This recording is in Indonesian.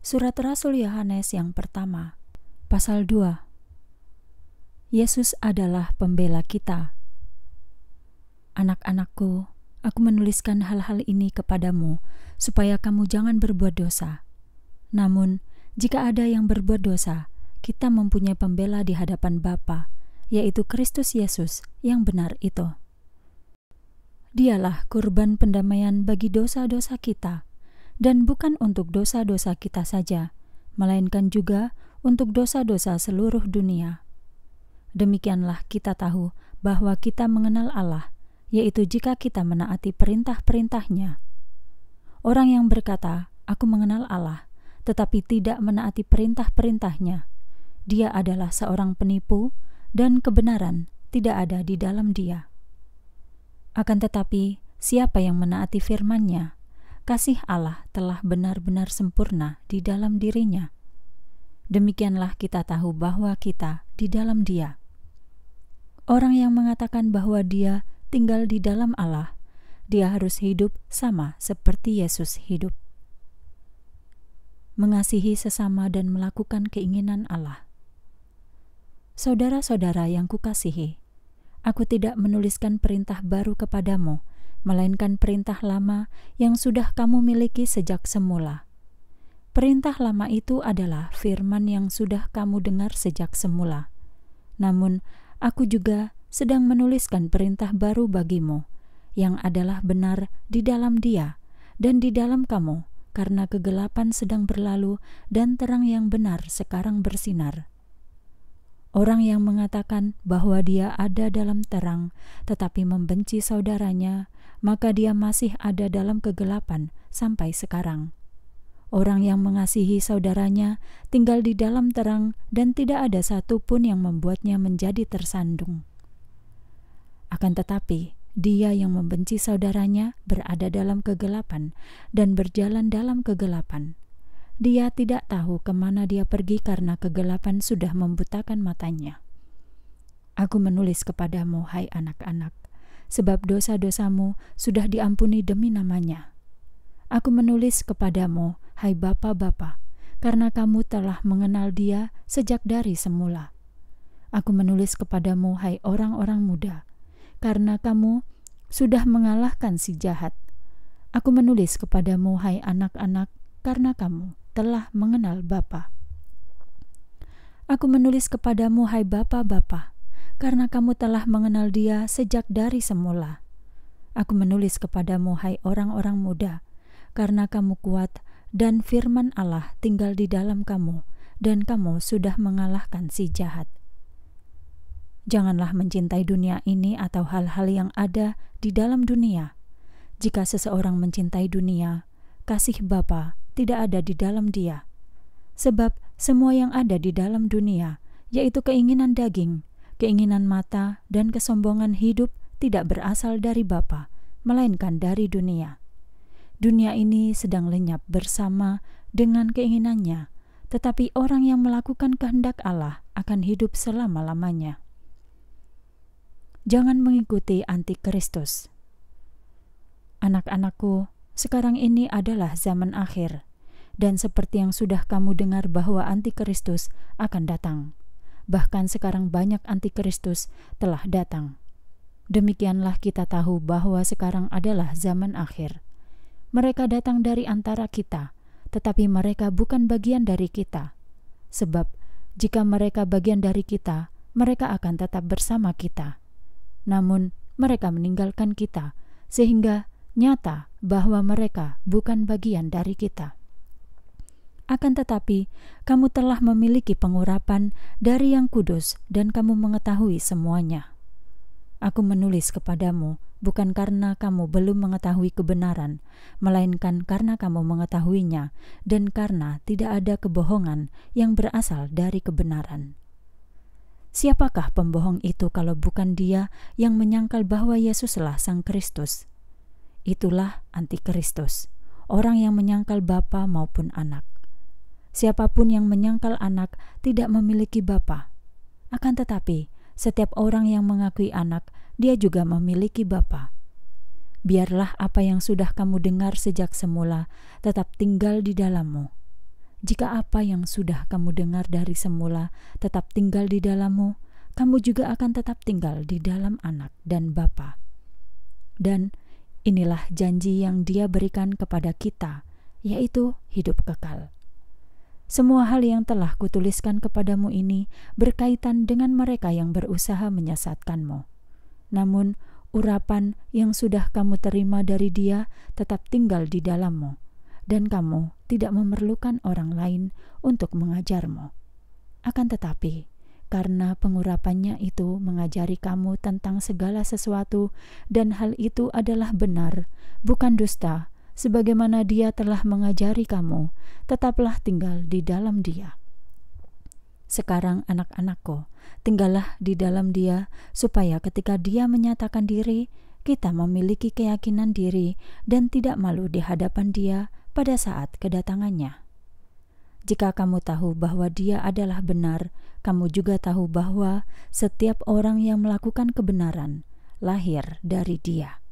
Surat Rasul Yohanes yang pertama, pasal 2. Yesus adalah pembela kita. Anak-anakku, aku menuliskan hal-hal ini kepadamu, supaya kamu jangan berbuat dosa. Namun, jika ada yang berbuat dosa, kita mempunyai pembela di hadapan Bapa, yaitu Kristus Yesus yang benar itu. Dialah kurban pendamaian bagi dosa-dosa kita, dan bukan untuk dosa-dosa kita saja, melainkan juga untuk dosa-dosa seluruh dunia. Demikianlah kita tahu bahwa kita mengenal Allah, yaitu jika kita menaati perintah-perintah-Nya. Orang yang berkata, "Aku mengenal Allah," tetapi tidak menaati perintah-perintah-Nya, dia adalah seorang penipu, dan kebenaran tidak ada di dalam dia. Akan tetapi, siapa yang menaati firman-Nya, kasih Allah telah benar-benar sempurna di dalam dirinya. Demikianlah kita tahu bahwa kita di dalam Dia. Orang yang mengatakan bahwa dia tinggal di dalam Allah, dia harus hidup sama seperti Yesus hidup. Mengasihi sesama dan melakukan keinginan Allah. Saudara-saudara yang kukasihi, aku tidak menuliskan perintah baru kepadamu, melainkan perintah lama yang sudah kamu miliki sejak semula. Perintah lama itu adalah firman yang sudah kamu dengar sejak semula. Namun, aku juga sedang menuliskan perintah baru bagimu, yang adalah benar di dalam Dia dan di dalam kamu, karena kegelapan sedang berlalu dan terang yang benar sekarang bersinar. Orang yang mengatakan bahwa dia ada dalam terang, tetapi membenci saudaranya, maka dia masih ada dalam kegelapan sampai sekarang. Orang yang mengasihi saudaranya tinggal di dalam terang dan tidak ada satu pun yang membuatnya menjadi tersandung. Akan tetapi, dia yang membenci saudaranya berada dalam kegelapan dan berjalan dalam kegelapan. Dia tidak tahu kemana dia pergi karena kegelapan sudah membutakan matanya. Aku menulis kepadamu, hai anak-anak, sebab dosa-dosamu sudah diampuni demi namanya. Aku menulis kepadamu, hai bapa-bapa, karena kamu telah mengenal Dia sejak dari semula. Aku menulis kepadamu, hai orang-orang muda, karena kamu sudah mengalahkan si jahat. Aku menulis kepadamu, hai anak-anak, karena kamu telah mengenal Bapa. Aku menulis kepadamu, hai bapa-bapa, karena kamu telah mengenal Dia sejak dari semula. Aku menulis kepadamu, hai orang-orang muda, karena kamu kuat dan firman Allah tinggal di dalam kamu, dan kamu sudah mengalahkan si jahat. Janganlah mencintai dunia ini atau hal-hal yang ada di dalam dunia. Jika seseorang mencintai dunia, kasih Bapa tidak ada di dalam dia. Sebab semua yang ada di dalam dunia, yaitu keinginan daging, keinginan mata, dan kesombongan hidup tidak berasal dari Bapa, melainkan dari dunia. Dunia ini sedang lenyap bersama dengan keinginannya, tetapi orang yang melakukan kehendak Allah akan hidup selama-lamanya. Jangan mengikuti antikristus. Anak-anakku, sekarang ini adalah zaman akhir, dan seperti yang sudah kamu dengar bahwa antikristus akan datang. Bahkan sekarang banyak antikristus telah datang. Demikianlah kita tahu bahwa sekarang adalah zaman akhir. Mereka datang dari antara kita, tetapi mereka bukan bagian dari kita. Sebab jika mereka bagian dari kita, mereka akan tetap bersama kita. Namun mereka meninggalkan kita, sehingga nyata bahwa mereka bukan bagian dari kita. Akan tetapi, kamu telah memiliki pengurapan dari Yang Kudus dan kamu mengetahui semuanya. Aku menulis kepadamu bukan karena kamu belum mengetahui kebenaran, melainkan karena kamu mengetahuinya dan karena tidak ada kebohongan yang berasal dari kebenaran. Siapakah pembohong itu kalau bukan dia yang menyangkal bahwa Yesuslah Sang Kristus? Itulah antikristus, orang yang menyangkal Bapa maupun Anak. Siapapun yang menyangkal Anak tidak memiliki Bapa. Akan tetapi, setiap orang yang mengakui Anak, dia juga memiliki Bapa. Biarlah apa yang sudah kamu dengar sejak semula tetap tinggal di dalammu. Jika apa yang sudah kamu dengar dari semula tetap tinggal di dalammu, kamu juga akan tetap tinggal di dalam Anak dan Bapa. Dan inilah janji yang Dia berikan kepada kita, yaitu hidup kekal. Semua hal yang telah kutuliskan kepadamu ini berkaitan dengan mereka yang berusaha menyesatkanmu. Namun, urapan yang sudah kamu terima dari Dia tetap tinggal di dalammu, dan kamu tidak memerlukan orang lain untuk mengajarmu. Akan tetapi, karena pengurapannya itu mengajari kamu tentang segala sesuatu, dan hal itu adalah benar, bukan dusta, sebagaimana Dia telah mengajari kamu, tetaplah tinggal di dalam Dia. Sekarang anak-anakku, tinggallah di dalam Dia, supaya ketika Dia menyatakan diri, kita memiliki keyakinan diri dan tidak malu di hadapan Dia pada saat kedatangannya. Jika kamu tahu bahwa Dia adalah benar, kamu juga tahu bahwa setiap orang yang melakukan kebenaran lahir dari Dia.